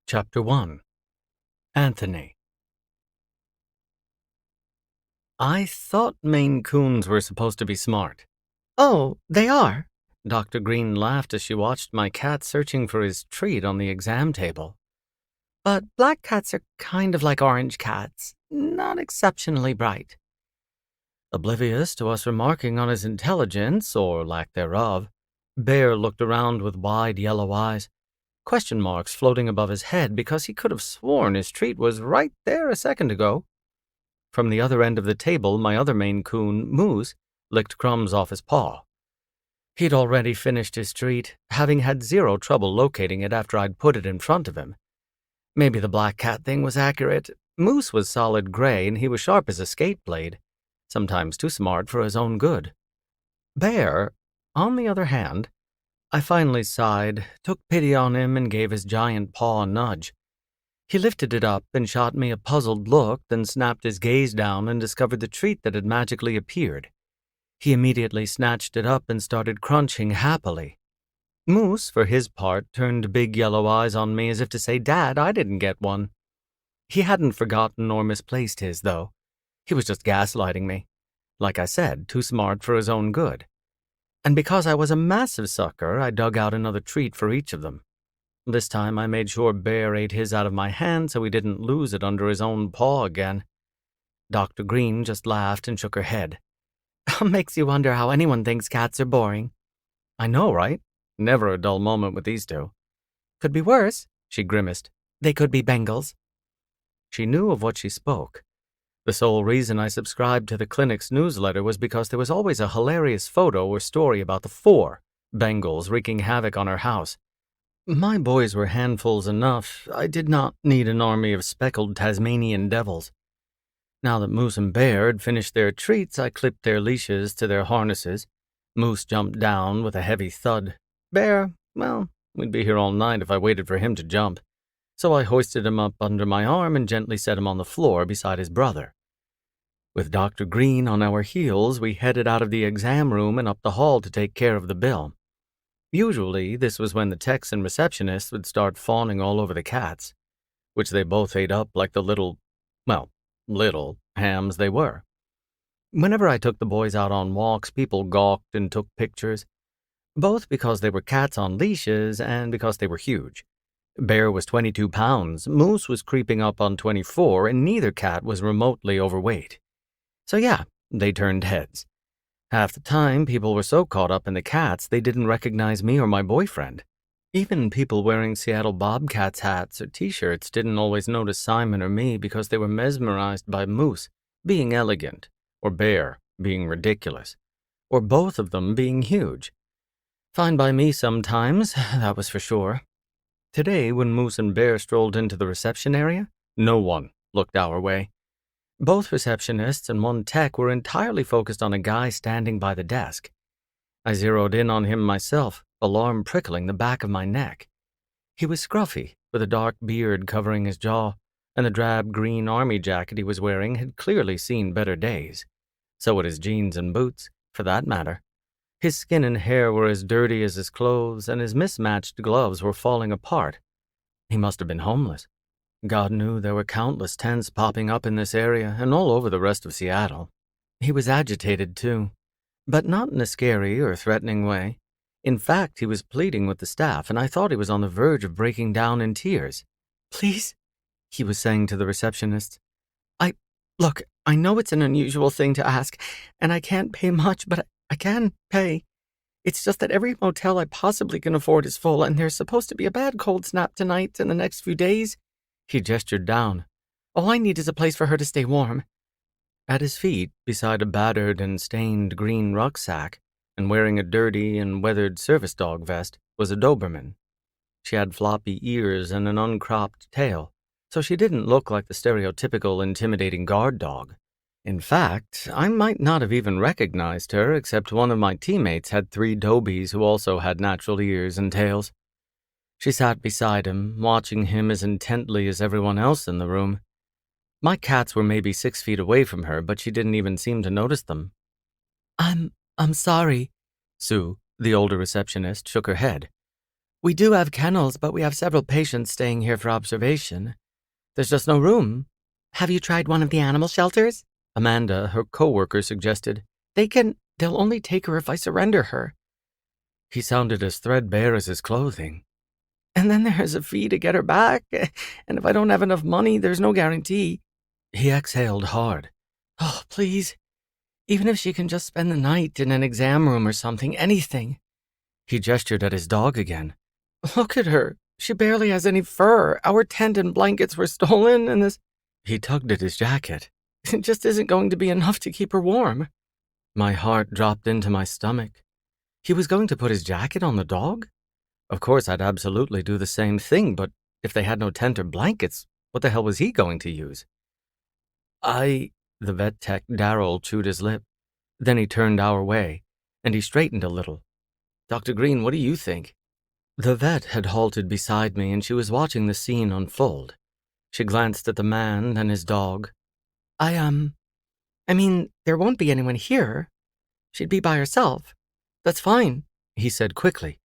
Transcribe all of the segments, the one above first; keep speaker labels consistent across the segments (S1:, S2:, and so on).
S1: Chapter 1. Anthony. I thought Maine Coons were supposed to be smart.
S2: Oh, they are?
S1: Dr. Green laughed as she watched my cat searching for his treat on the exam table.
S2: But black cats are kind of like orange cats, not exceptionally bright.
S1: Oblivious to us remarking on his intelligence, or lack thereof, Bear looked around with wide yellow eyes, question marks floating above his head because he could have sworn his treat was right there a second ago. From the other end of the table, my other Maine Coon, Moose, licked crumbs off his paw. He'd already finished his treat, having had zero trouble locating it after I'd put it in front of him. Maybe the black cat thing was accurate. Moose was solid gray, and he was sharp as a skate blade, sometimes too smart for his own good. Bear, on the other hand, I finally sighed, took pity on him, and gave his giant paw a nudge. He lifted it up and shot me a puzzled look, then snapped his gaze down and discovered the treat that had magically appeared. He immediately snatched it up and started crunching happily. Moose, for his part, turned big yellow eyes on me as if to say, "Dad, I didn't get one." He hadn't forgotten or misplaced his, though. He was just gaslighting me. Like I said, too smart for his own good. And because I was a massive sucker, I dug out another treat for each of them. This time I made sure Bear ate his out of my hand so he didn't lose it under his own paw again. Dr. Green just laughed and shook her head.
S2: Makes you wonder how anyone thinks cats are boring.
S1: I know, right? Never a dull moment with these two.
S2: Could be worse,
S1: she grimaced.
S2: They could be Bengals.
S1: She knew of what she spoke. The sole reason I subscribed to the clinic's newsletter was because there was always a hilarious photo or story about the 4 Bengals wreaking havoc on her house. My boys were handfuls enough. I did not need an army of speckled Tasmanian devils. Now that Moose and Bear had finished their treats, I clipped their leashes to their harnesses. Moose jumped down with a heavy thud. Bear, well, we'd be here all night if I waited for him to jump. So I hoisted him up under my arm and gently set him on the floor beside his brother. With Dr. Green on our heels, we headed out of the exam room and up the hall to take care of the bill. Usually, this was when the techs and receptionists would start fawning all over the cats, which they both ate up like the little hams they were. Whenever I took the boys out on walks, people gawked and took pictures, both because they were cats on leashes and because they were huge. Bear was 22 pounds, Moose was creeping up on 24, and neither cat was remotely overweight. So yeah, they turned heads. Half the time, people were so caught up in the cats they didn't recognize me or my boyfriend. Even people wearing Seattle Bobcats hats or t-shirts didn't always notice Simon or me because they were mesmerized by Moose being elegant, or Bear being ridiculous, or both of them being huge. Fine by me sometimes, that was for sure. Today, when Moose and Bear strolled into the reception area, no one looked our way. Both receptionists and one tech were entirely focused on a guy standing by the desk. I zeroed in on him myself, alarm prickling the back of my neck. He was scruffy, with a dark beard covering his jaw, and the drab green army jacket he was wearing had clearly seen better days. So had his jeans and boots, for that matter. His skin and hair were as dirty as his clothes, and his mismatched gloves were falling apart. He must have been homeless. God knew there were countless tents popping up in this area and all over the rest of Seattle. He was agitated, too, but not in a scary or threatening way. In fact, he was pleading with the staff, and I thought he was on the verge of breaking down in tears.
S2: "Please,"
S1: he was saying to the receptionist.
S2: Look, I know it's an unusual thing to ask, and I can't pay much, but I can pay. It's just that every motel I possibly can afford is full, and there's supposed to be a bad cold snap tonight and the next few days."
S1: He gestured down.
S2: "All I need is a place for her to stay warm."
S1: At his feet, beside a battered and stained green rucksack, and wearing a dirty and weathered service dog vest, was a Doberman. She had floppy ears and an uncropped tail, so she didn't look like the stereotypical intimidating guard dog. In fact, I might not have even recognized her, except one of my teammates had 3 Dobies who also had natural ears and tails. She sat beside him, watching him as intently as everyone else in the room. My cats were maybe 6 feet away from her, but she didn't even seem to notice them.
S2: I'm sorry."
S1: Sue, the older receptionist, shook her head.
S2: We do have kennels, but we have several patients staying here for observation. There's just no room. Have you tried one of the animal shelters? Amanda, her co-worker, suggested. They'll only take her if I surrender her. He sounded as threadbare as his clothing. And then there's a fee to get her back, and if I don't have enough money, there's no guarantee. He exhaled hard. Oh, please. Even if she can just spend the night in an exam room or something, anything. He gestured at his dog again. Look at her. She barely has any fur. Our tent and blankets were stolen, and this... He tugged at his jacket. It just isn't going to be enough to keep her warm. My heart dropped into my stomach. He was going to put his jacket on the dog? Of course, I'd absolutely do the same thing, but if they had no tent or blankets, what the hell was he going to use? The vet tech, Darrell, chewed his lip. Then he turned our way, and he straightened a little. Dr. Green, what do you think? The vet had halted beside me, and she was watching the scene unfold. She glanced at the man and his dog. I mean, there won't be anyone here. She'd be by herself. That's fine, he said quickly,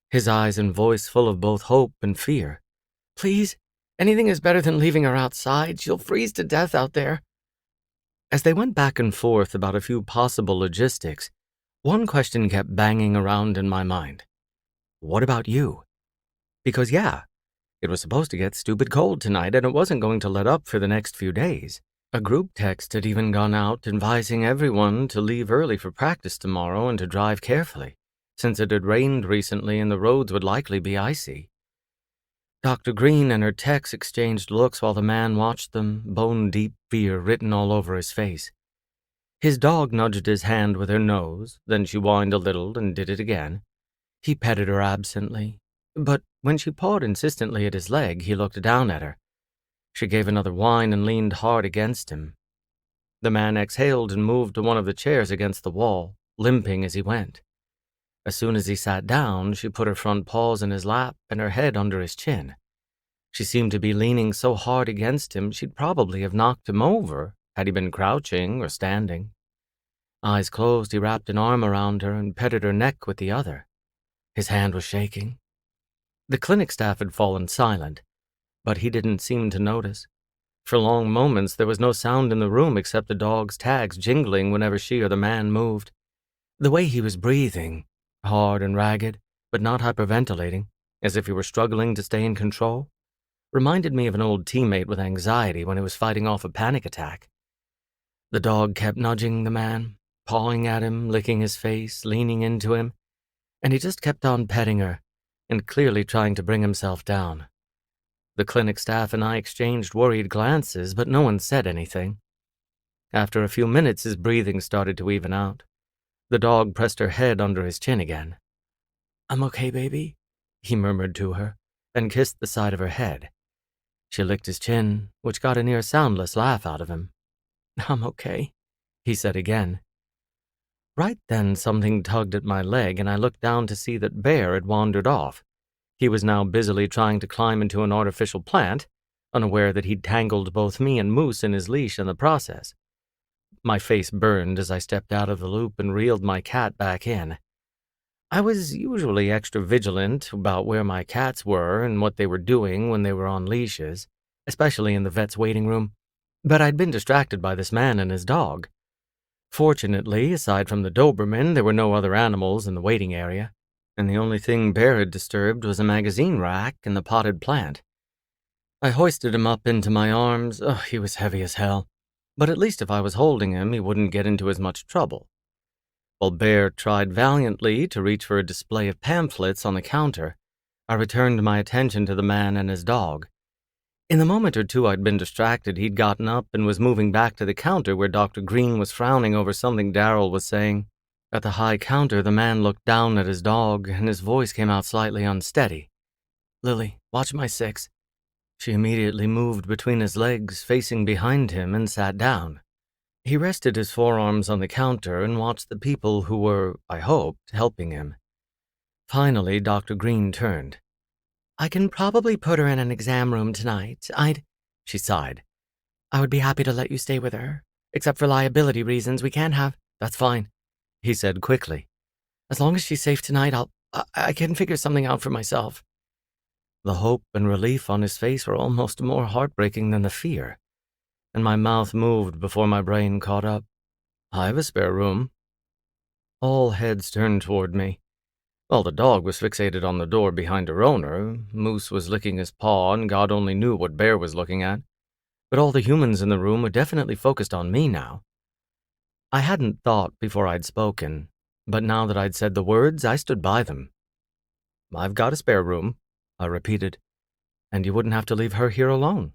S2: his eyes and voice full of both hope and fear. Please, anything is better than leaving her outside. She'll freeze to death out there. As they went back and forth about a few possible logistics, one question kept banging around in my mind. What about you? Because yeah, it was supposed to get stupid cold tonight, and it wasn't going to let up for the next few days. A group text had even gone out advising everyone to leave early for practice tomorrow and to drive carefully, since it had rained recently and the roads would likely be icy. Dr. Green and her techs exchanged looks while the man watched them, bone-deep fear written all over his face. His dog nudged his hand with her nose, then she whined a little and did it again. He petted her absently, but when she pawed insistently at his leg, he looked down at her. She gave another whine and leaned hard against him. The man exhaled and moved to one of the chairs against the wall, limping as he went. As soon as he sat down, she put her front paws in his lap and her head under his chin. She seemed to be leaning so hard against him she'd probably have knocked him over had he been crouching or standing. Eyes closed, he wrapped an arm around her and petted her neck with the other. His hand was shaking. The clinic staff had fallen silent, but he didn't seem to notice. For long moments, there was no sound in the room except the dog's tags jingling whenever she or the man moved. The way he was breathing, hard and ragged, but not hyperventilating, as if he were struggling to stay in control, reminded me of an old teammate with anxiety when he was fighting off a panic attack. The dog kept nudging the man, pawing at him, licking his face, leaning into him, and he just kept on petting her and clearly trying to bring himself down. The clinic staff and I exchanged worried glances, but no one said anything. After a few minutes, his breathing started to even out. The dog pressed her head under his chin again. I'm okay, baby, he murmured to her, and kissed the side of her head. She licked his chin, which got a near soundless laugh out of him. I'm okay, he said again. Right then, something tugged at my leg, and I looked down to see that Bear had wandered off. He was now busily trying to climb into an artificial plant, unaware that he'd tangled both me and Moose in his leash in the process. My face burned as I stepped out of the loop and reeled my cat back in. I was usually extra vigilant about where my cats were and what they were doing when they were on leashes, especially in the vet's waiting room, but I'd been distracted by this man and his dog. Fortunately, aside from the Doberman, there were no other animals in the waiting area, and the only thing Bear had disturbed was a magazine rack and the potted plant. I hoisted him up into my arms. He was heavy as hell, but at least if I was holding him, he wouldn't get into as much trouble. While Bear tried valiantly to reach for a display of pamphlets on the counter, I returned my attention to the man and his dog. In the moment or two I'd been distracted, he'd gotten up and was moving back to the counter where Dr. Green was frowning over something Darrell was saying. At the high counter, the man looked down at his dog, and his voice came out slightly unsteady. Lily, watch my 6. She immediately moved between his legs, facing behind him, and sat down. He rested his forearms on the counter and watched the people who were, I hoped, helping him. Finally, Dr. Green turned. I can probably put her in an exam room tonight. She sighed. I would be happy to let you stay with her. Except for liability reasons, we can't have... That's fine, he said quickly. As long as she's safe tonight, I can figure something out for myself.
S1: The hope and relief on his face were almost more heartbreaking than the fear, and my mouth moved before my brain caught up. "I have a spare room." All heads turned toward me. Well, the dog was fixated on the door behind her owner, Moose was licking his paw, and God only knew what Bear was looking at. But all the humans in the room were definitely focused on me now. I hadn't thought before I'd spoken, but now that I'd said the words, I stood by them. "I've got a spare room," I repeated, "and you wouldn't have to leave her here alone."